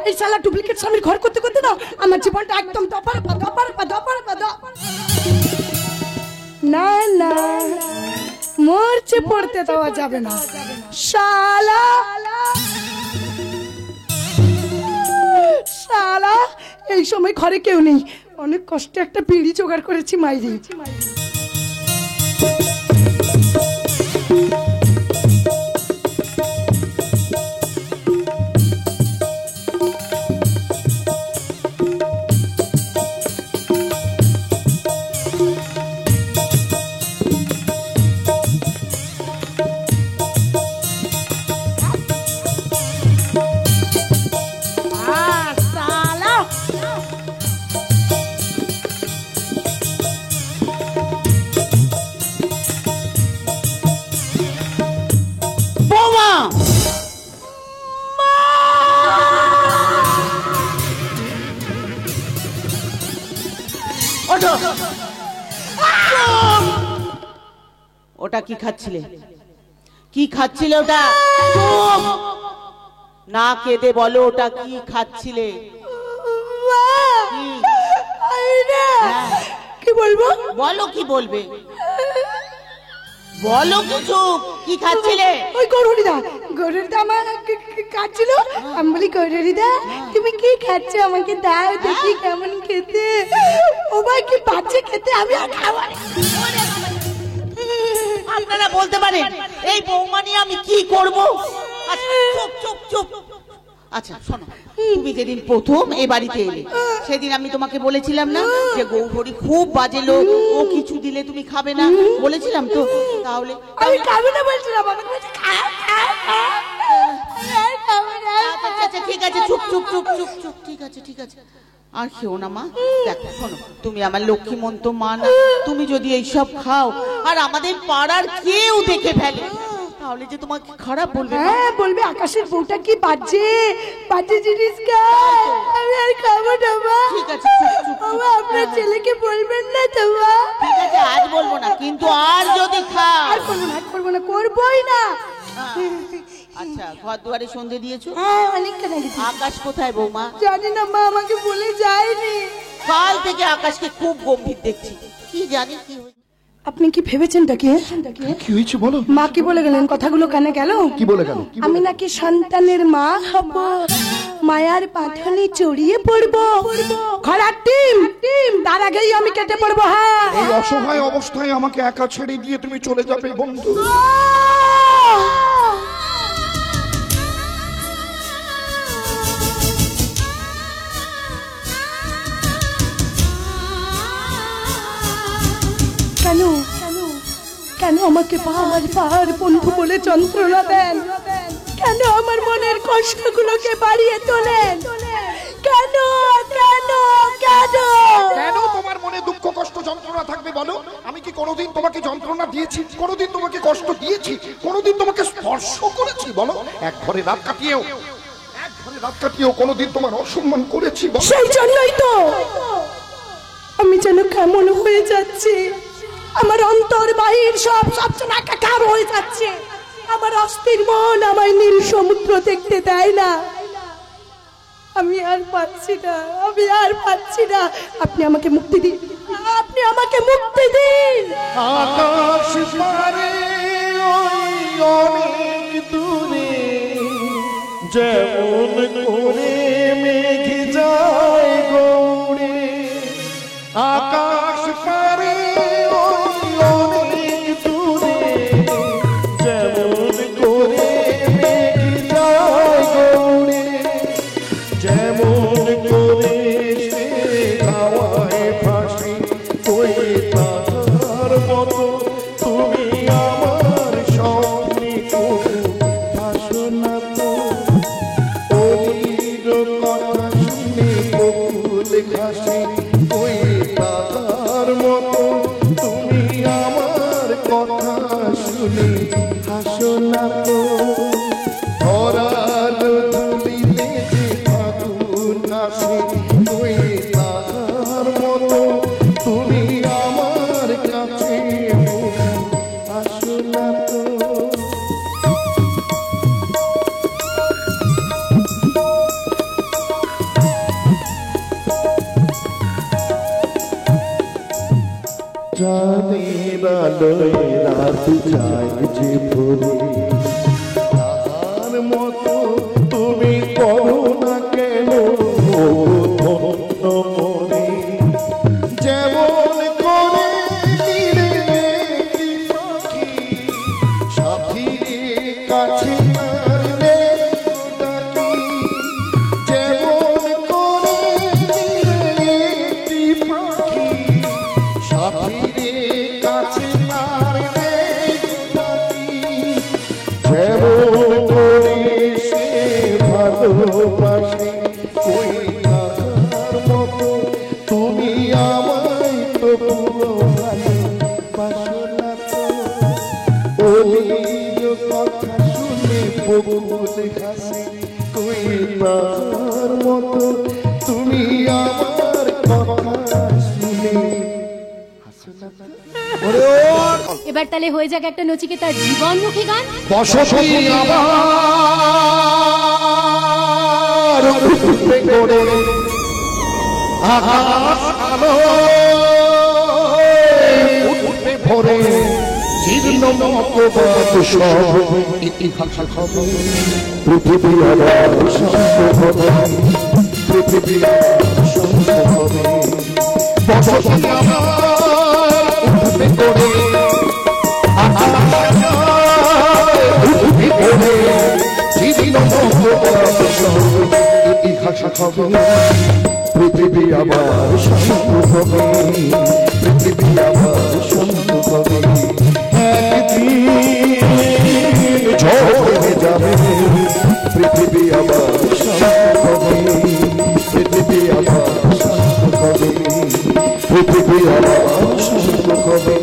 এই শালা ডুপ্লিকেট স্বামীর ঘর করতে করতে দাও আমার জীবনটা একদম না না, মরচে পড়তে দেওয়া যাবে না শালা। শালা, এই সময় ঘরে কেউ নেই, অনেক কষ্টে একটা বিড়ি জোগাড় করেছি মাইরি। ওটা কি খাচ্ছিলে? কি খাচ্ছিলে ওটা? না কেঁদে বলো, ওটা কি খাচ্ছিলে? কি বলবো? বলো, কি বলবে? বলো কিছু, কি খাচ্ছিলে? ওই গৌরীদা আমার কাটছিল। আমি বলি গৌরীদা তুমি কি খাচ্ছ, আমাকে দাও দেখি কেমন খেতে। ও ভাই কি পাচ্ছে খেতে, আমি আর খাবো না। আপনারা বলতে পারেন এই বৌমা নিয়ে আমি কি করব? চুপ চুপ চুপ। আচ্ছা শোনো, তুমি যেদিন প্রথম এ বাড়িতে এলে সেদিন আমি তোমাকে বলেছিলাম না যে গৌরী খুব বাজে লোক, ও কিছু দিলে তুমি খাবে না, বলেছিলাম তো? তাহলে আমি খাবো না বলছিলাম। আচ্ছা ঠিক আছে, চুপ চুপ চুপ চুপ চুপ, ঠিক আছে ঠিক আছে, আর খেও না মা। দেখো শোনো, তুমি আমার লক্ষ্মীমন্ত মা না, তুমি যদি এইসব খাও আর আমাদের পাড়ার কেউ দেখে ফেলে তাহলে যে তোমাকে খারাপ বলবে মা। হ্যাঁ বলবে আকাশের বউটা কি বাজে বাজে জিনিস খায়, আমি আর খাবো না মা। ঠিক আছে, চুপ, চুপ, চুপ। বাবা আপনার ছেলেকে বলবেন না তো মা। ঠিক আছে, আজ বলবো না, কিন্তু আর যদি খাও। আর করবো না, করবোই না। আচ্ছা, ঘর দুয়ারে সন্ধে দিয়েছো? হ্যাঁ অনেকক্ষণ আগে দিয়েছি। আকাশ কোথায় বৌমা? জানি না মা, আমাকে বলে যায়নি। কাল থেকে আকাশকে খুব গম্ভীর দেখছি, কি জানি কি হয়েছে। আপনি কি ভেবেছেন নাকি? কি হয়েছে বলো? মা কি বলে গেলেন? কথাগুলো কানে গেল? কি বলে গেল? আমি নাকি সন্তানের মা হব, মায়ার পাথনে চড়িয়ে পড়বো, খরার টিম তার আগেই আমি কেটে পড়বো। হ্যাঁ, এই অসহায় অবস্থায় আমাকে একা ছেড়ে দিয়ে তুমি চলে যাবে বন্ধু? কেন কেন আমাকে বারবার বন্ধু বলে যন্ত্রণা দেন? কেন আমার মনের কষ্টগুলোকে বাড়িয়ে তোলেন? কেন কেন কেন কেন তোমার মনে দুঃখ কষ্ট যন্ত্রণা থাকবে বলো? আমি কি কোনোদিন তোমাকে যন্ত্রণা দিয়েছি? কোনোদিন তোমাকে কষ্ট দিয়েছি? কোনোদিন তোমাকে স্পর্শ করেছি বলো? এক ঘরে রাত কাটিয়েও কোনোদিন তোমার অসম্মান করেছি বলো? সেই জন্যই তো আমি যেন কেমন হয়ে যাচ্ছি, আমার অন্তর বাহির সব যেন একাকার হয়ে যাচ্ছে। আমার অস্থির মন আমায় নীল সমুদ্র দেখতে দেয় না। আমি আর পাচ্ছি না, আমি আর পাচ্ছি না। আপনি আমাকে মুক্তি দিন, আপনি আমাকে মুক্তি দিন। আকাশ পারে ওই অনেক দূরে যেমন করে মেঘ যায় গৌড়ে, আকাশ পারে ওই অনেক দূরে যেমন করে মেঘ যায় গৌড়ে, যেমন করে সে হাওয়ায় ভাসে ওই তার মতো তুমি আমার স্বপ্নে ভাসো না তো। ওলির কথা শুনে বকুল ঘাসে ওই তার মতো তুমি আমার কথা শুনে হাসো না তো। ধরার ধুলিতে যে ফাগুন আসে ওই তার মতো তুমি আমার কাছে আসো না তো। চাঁদের আলোয় রাত যায় যে ভোরে, তার মতো তুমি করো না কেন ধন্য মনে। যেমন করে নীরে একটি পাখি সাথীর কাছে তার রে ডাকি, যেমন করে নীরে একটি পাখি সাথীর কাছে তার রে ডাকি, যেমন করে সে ভালোবাসে ওই তার মতো তুমি আমায় তো পুরো ভালোবাসো না তো। ওলির কথা শুনে বকুল হাসে ওই তার মতো তুমি আমার কথা শুনে হাসো না তো। এবার তাহলে হয়ে যাক একটা নচিকেতার জীবনমুখী গান। বসতি আবার উঠবে করে আকাশ আলো উঠবে ভরে, জীর্ণ মতবাদ সব ইতিহাস হবে, পৃথিবী আবার শান্ত হবে, পৃথিবী আবার শান্ত হবে। বসতি আবার উঠবে করে ইতিহাস হবে, পৃথিবী আবার শান্ত হবে, পৃথিবী আবার শান্ত হবে। একদিন ঝড় হয়ে যাবে, পৃথিবী আবার শান্ত হবে, পৃথিবী আবার শান্ত হবে, পৃথিবী আবার শান্ত হবে,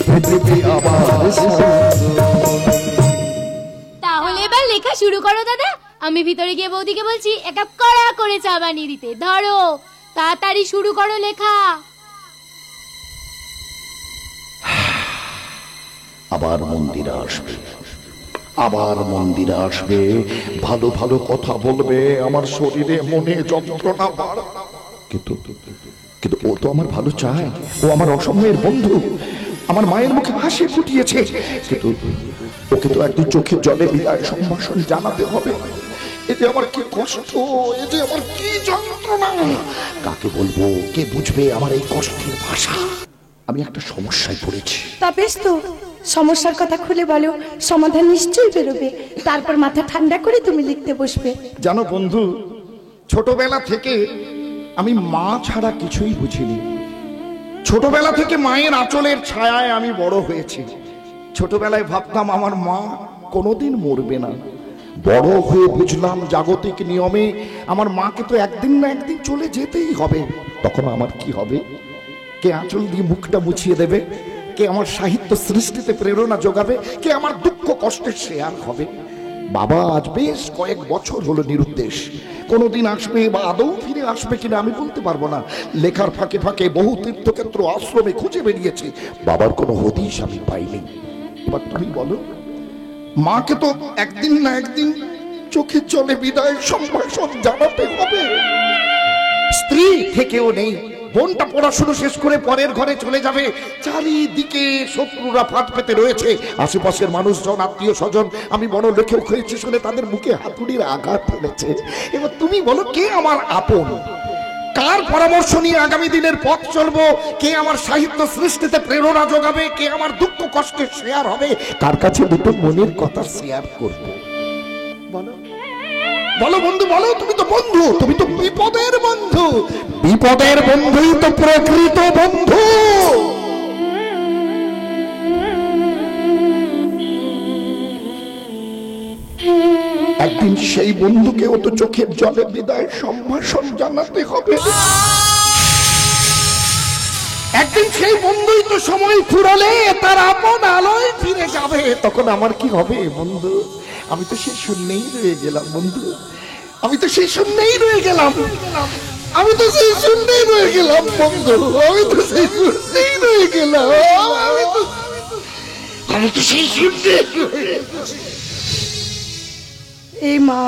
পৃথিবী আবার শান্ত হবে। শুরু করো দাদা, আমি ভিতরে গিয়ে বৌদিকে বলছি এক কাপ কড়া করে চা বানিয়ে দিতে। ধরো, তাড়াতাড়ি শুরু করো লেখা। আবার মন্দিরে আসবে, আবার মন্দিরে আসবে, ভালো ভালো কথা বলবে, আমার শরীরে মনে যন্ত্রণা বাড়বে। কিন্তু কিন্তু ও তো আমার ভালো চায়, ও আমার অসময়ের বন্ধু, আমার মায়ের মুখে হাসি ফুটিয়েছে। কিন্তু ওকে তো একদিন চোখের জলে বিদায় সম্ভাষণ জানাতে হবে। এতে আমার কি কষ্ট, এতে আমার কি যন্ত্রণা, কাকে বলবো, কে বুঝবে আমার এই কষ্টের ভাষা? আমি একটা সমস্যায় পড়েছি। তা বেশ তো, সমস্যার কথা খুলে বলো, সমাধান নিশ্চয়ই বেরোবে। তারপর মাথা ঠান্ডা করে তুমি লিখতে বসবে। জানো বন্ধু, ছোটবেলা থেকে আমি মা ছাড়া কিছুই বুঝিনি। ছোটবেলা থেকে মায়ের আঁচলের ছায়ায় আমি বড় হয়েছি। ছোটবেলায় ভাবতাম আমার মা কোনোদিন মরবে না। বড় হয়ে বুঝলাম জাগতিক নিয়মে আমার মাকে তো একদিন না একদিন চলে যেতেই হবে। তখন আমার কি হবে? কে আঁচল দিয়ে মুখটা মুছিয়ে দেবে? কে আমার সাহিত্য সৃষ্টিতে প্রেরণা যোগাবে? কে আমার দুঃখ কষ্টের শেয়ার হবে? বাবা আজ বেশ কয়েক বছর হলো নিরুদ্দেশ। কোনোদিন আসবে বা আদৌ ফিরে আসবে কিনা আমি বলতে পারবো না। লেখার ফাঁকে ফাঁকে বহু তীর্থক্ষেত্র আশ্রমে খুঁজে বেরিয়েছি, বাবার কোনো হদিশ আমি পাইনি। এবার তুমি বলো, মাকে তো একদিন না একদিন চোখের জলে বিদায় সম্ভাষণ জানাতে হবে। স্ত্রী থেকেও নেই, বোনটা পড়াশুনো শেষ করে পরের ঘরে চলে যাবে, চারিদিকে শত্রুরা ফাঁদ পেতে রয়েছে। আশেপাশের মানুষজন, আত্মীয় স্বজন আমি বড় লেখক হয়েছি শুনে তাদের মুখে হাতুড়ির আঘাত ফেলেছে। এবার তুমি বলো, কে আমার আপন? কার পরামর্শ নিয়ে আগামী দিনের পথ চলবো? কে আমার সাহিত্য সৃষ্টিতে প্রেরণা যোগাবে? কে আমার দুঃখ কষ্টের শেয়ার হবে? কার কাছে দুটো মনের কথা শেয়ার করবো? বলো বলো বন্ধু, বলো। তুমি তো বন্ধু, তুমি তো বিপদের বন্ধু। বিপদের বন্ধুই তো প্রকৃত বন্ধু। একদিন সেই বন্ধুকেও তো চোখের জলে বিদায় সম্ভাষণ জানাতে হবে। একদিন সেই বন্ধুই তো সময় ফুরালে তার আপন আলোয় ফিরে যাবে। তখন আমার কি হবে বন্ধু? আমি তো সেই শূন্যেই রয়ে গেলাম বন্ধু, আমি তো সেই শূন্যেই রয়ে গেলাম, আমি তো সেই শূন্যেই রয়ে গেলাম বন্ধু, আমি তো সেই শূন্যেই রয়ে গেলাম, আমি তো সেই শূন্যেই রয়ে গেলাম। এই মা,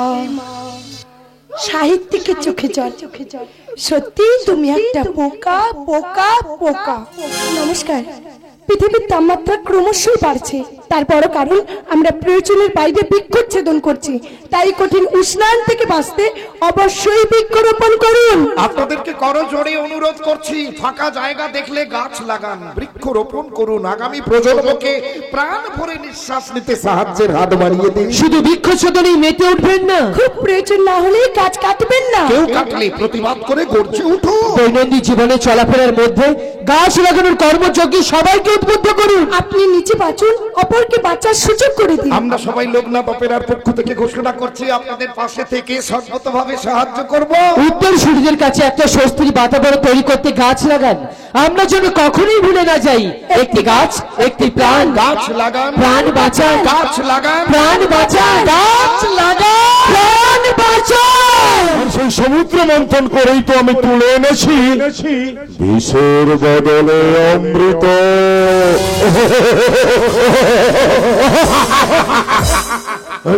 সাহিত্যিকের চোখে জল। সত্যি তুমি একটা পোকা পোকা পোকা। নমস্কার। পৃথিবীর তাপমাত্রা ক্রমশই বাড়ছে, তার বড় কারণ আমরা প্রয়োজনের বাইরে বৃক্ষচ্ছেদন করছি। তাই কঠিন উষ্ণায়ন থেকে বাঁচতে অবশ্যই বৃক্ষরোপণ করুন। আপনাদেরকে করজোড়ে অনুরোধ করছি, ফাঁকা জায়গা দেখলে গাছ লাগান, বৃক্ষরোপণ করুন, আগামী প্রজন্মকে প্রাণ ভরে নিঃশ্বাস নিতে সাহায্যের হাত বাড়িয়ে দিন। শুধু বৃক্ষচ্ছেদনেই মেতে উঠবেন না, খুব প্রয়োজন না হলে গাছ কাটবেন না। কেউ কাটলে প্রতিবাদ করে গর্জে উঠুন। দৈনন্দিন জীবনে চলাফেরার মধ্যে গাছ লাগানোর কর্মযজ্ঞে সবাইকে উদ্বুদ্ধ করুন। আপনি নিজে বাঁচুন, অপরকে বাঁচার সুযোগ করে দিন। আমরা সবাই লোকনাথ অপেরার পক্ষ থেকে ঘোষণা করছি, আপনাদের পাশে থেকে সর্বতভাবে সাহায্য করব। উত্তর সূর্যের কাছে একটা স্বস্তির বাতাবরণ তৈরি করতে গাছ লাগান, আমরা যেন কখনোই ভুলে না যাই, একটি গাছ একটি প্রাণ। গাছ লাগান, প্রাণ বাঁচান। গাছ লাগান, প্রাণ বাঁচান। গাছ লাগান, প্রাণ বাঁচান। সেই সমুদ্র মন্থন করেই তো আমি তুলে এনেছি বিষের বদলে অমৃত।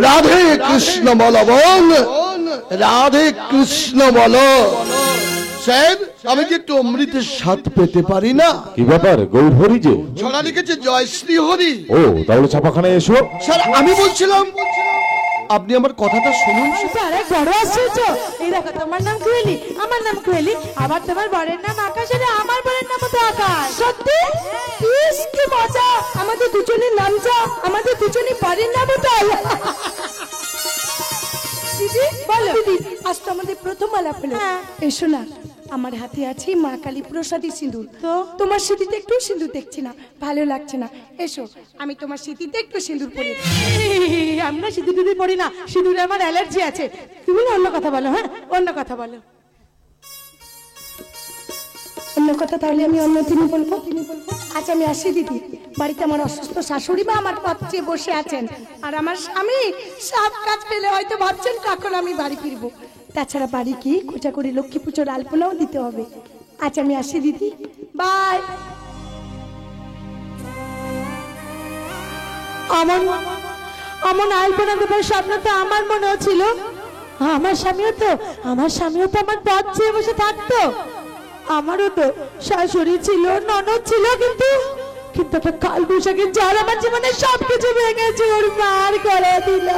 রাধে কৃষ্ণ বল, বল রাধে কৃষ্ণ বল। স্যার, আমি কি একটু অমৃতের স্বাদ পেতে পারি না? কি ব্যাপার, গৌর হরি যে? ছড়া লিখেছে জয় শ্রী হরি। ও, তাহলে ছাপাখানায় এসো। স্যার, আমি বলছিলাম আপনি আমার কথাটা শুনুন। আরে বড় আশ্চর্য, এই দেখো, তোমার নাম কুয়েলি, আমার নাম কুয়েলি, আবার তোমার বরের নাম আকাশ, আর আমার বরের নাম তো আকাশ। সত্যি? ইস, কি মজা! আমাদের দুজনের নাম যা, আমাদের দুজনের বরের নামও তাই। দিদি বলো। দিদি, আজ তো আমাদের প্রথম আলাপ হলো। এসো না, আমার হাতে আছে মা কালী প্রসাদী সিঁদুর। তো তোমার স্মৃতিতে একটু সিঁদুর দেখছি না, ভালো লাগছে না। এসো, আমি তোমার স্মৃতিতে একটু সিঁদুর পরি। আমি না সিঁদুর দিদি পড়ি না, সিঁদুরে আমার অ্যালার্জি আছে। তুমি না অন্য কথা বলো, হ্যাঁ অন্য কথা বলো। অন্য কথা তাহলে আমি অন্য দিনই বলবো। আচ্ছা আমি আসি দিদি, বাড়িতে আমার অসুস্থ শাশুড়ি মা আমার পথ চেয়ে বসে আছেন, আর আমার স্বামী সব কাজ পেলে হয়তো ভাবছেন কখন আমি বাড়ি ফিরবো। তাছাড়া বাড়ি কি কোচা করে লক্ষ্মী পুজোর আলপনাও দিতে হবে। আচ্ছা আমি আসি দিদি, বাই। আমার আলপনা দেবার স্বপ্ন তো আমার মনেও ছিল, আমার স্বামীও তো আমার পথ চেয়ে বসে থাকতো। আমারও তো শাশুড়ি ছিল, ননদ ছিল, কিন্তু একটা কাল বৈশাখের ঝড় আমার জীবনে সবকিছু ভেঙে চুরমার করে দিল।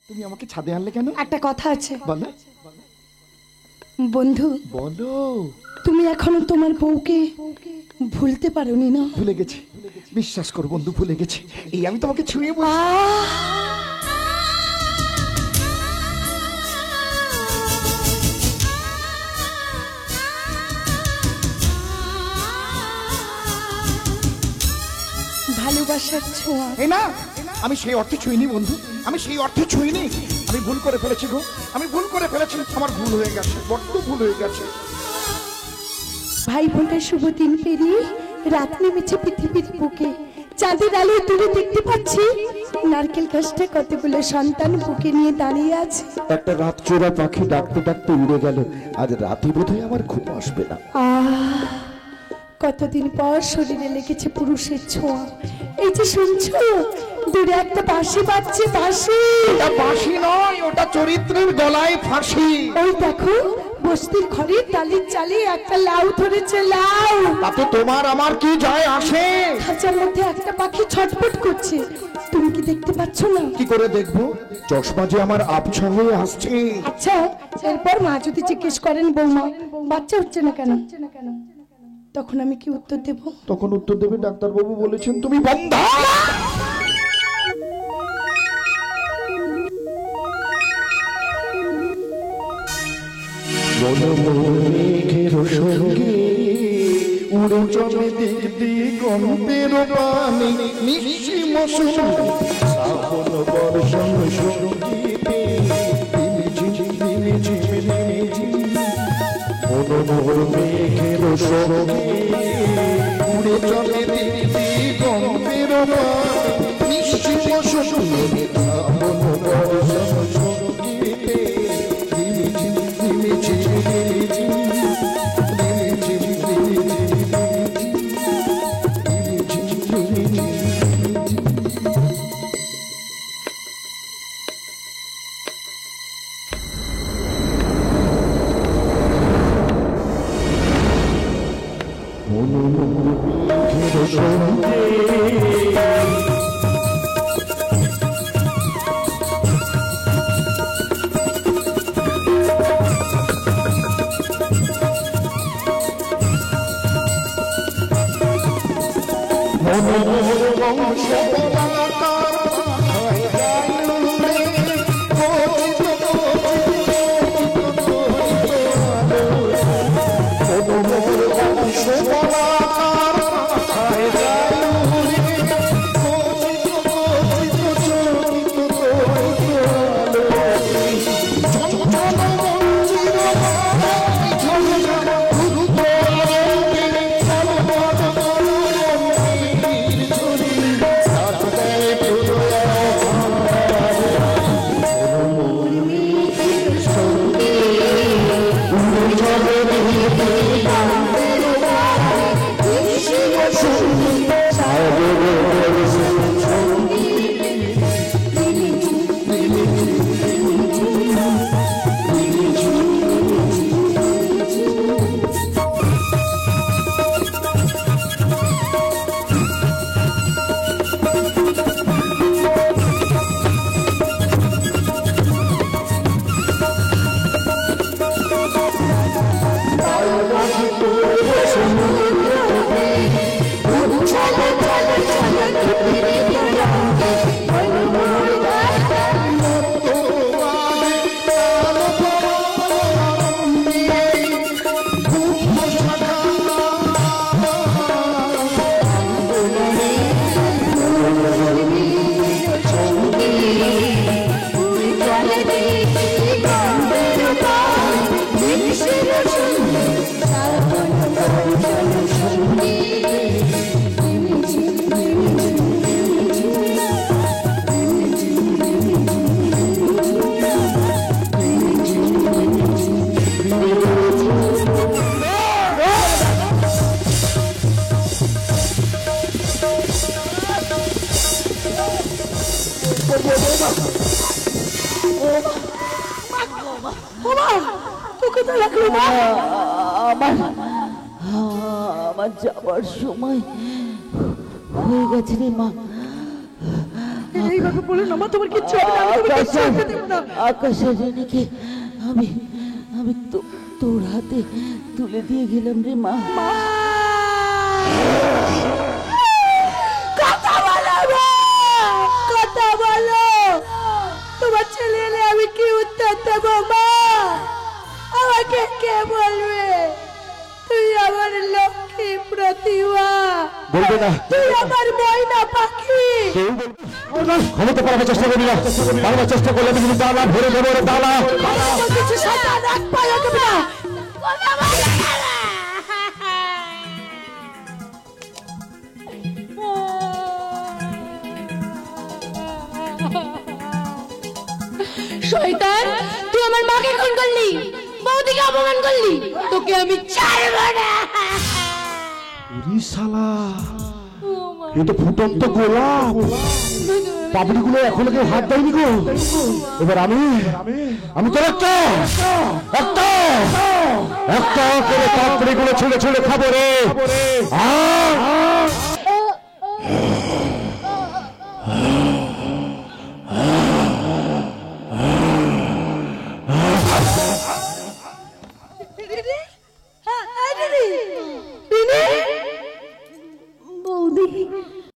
তুমি আমাকে ছাদে আনলে কেন? একটা কথা আছে। বলো বন্ধু, বলো। তুমি এখনো তোমার বউকে ভুলতে পারোনি না? ভুলে গেছি, বিশ্বাস করো বন্ধু, ভুলে গেছি। এই আমি তোমাকে ছুঁয়ে বলছি। ভালোবাসার ছোঁয়া। এই না, আমি সেই অর্থে ছুঁইনি বন্ধু, আমি সেই অর্থে ছুঁইনি। আমি ভুল করে ফেলেছি গো, আমি ভুল করে ফেলেছি। আমার ভুল হয়ে গেছে, বড্ড ভুল হয়ে গেছে। ভাই বোনের শুভ দিন পেরিয়ে রাত নেমেছে পৃথিবীর বুকে। চাঁদের আলোয় দূরে দেখতে পাচ্ছি নারকেল গাছটা কতগুলো সন্তান বুকে নিয়ে দাঁড়িয়ে আছে। একটা রাত চোরা পাখি ডাকতে ডাকতে উড়ে গেল। আজ রাতে বোধহয় আমার ঘুম আসবে না। কতদিন পর শরীরে লেগেছে পুরুষের ছোঁয়া। এই যে শুনছো দূরে একটা বাঁশি বাজছে, বাঁশি। ওটা বাঁশি নয়, ওটা চরিত্রের গলায় ফাঁসি। ওই দেখো বস্তির ঘরে টালির চালে একটা লাউ ধরেছে, লাউ। তাতে তোমার আমার কি যায় আসে? খাঁচার মধ্যে একটা পাখি ছটফট করছে, তুমি কি দেখতে পাচ্ছ না? কি করে দেখবো? চশমা যে আমার আবছা হয়ে আসছে। আচ্ছা এরপর মা যদি জিজ্ঞেস করেন বৌমা বাচ্চা হচ্ছে না কেন, তখন আমি কি উত্তর দেব? তখন উত্তর দেবে ডাক্তারবাবু বলেছেন তুমি বন্ধা। মেঘের সঙ্গে উড়ে চলে দিক দিগন্তের পানে নিঃসীম শ্রাবণ বর্ষণ সঙ্গীতে মেঘের সঙ্গে উড়ে চলে দিক দিগন্তের পানে নিঃসীম শ্রাবণ বর্ষণ সঙ্গীতে ওমা তোকে তো লাগলো মা। আমার যাবার সময় হয়ে গেছে রে মা। এইভাবে বলে না মা, তোমার কিচ্ছু হবে না, আমি তোমাকে কিচ্ছু হতে দেব না। আকাশের রানীকে আমি আমি তোর হাতে তুলে দিয়ে গেলাম রে মা। কথা বলো মা, কথা বলো। তোমার ছেলে এলে আমি কি উত্তর দেবো মা? আমাকে কে বলবে তুই আমার লক্ষ্মী প্রতিভা, বলবে না, তুই আমার ময়না পাখি? ক্ষমতা পালাবার চেষ্টা করি না, পালাবার চেষ্টা করলে আমি কিন্তু দালা ভরে দেবো রে দালা। কিছু শয়তান এক পায়ে দেবে না। শয়তান, তুই আমার মাকে খুন করলি, বৌদিকে অপমান করলি, তোকে আমি ছাড়বো না। শালা এ তো ফুটন্ত গোলাপ, পাপড়িগুলো এখনো কেউ হাত দেয়নি গো। এবার আমি তো একটা করে পাপড়িগুলো ছেড়ে ছেড়ে খাবো রে।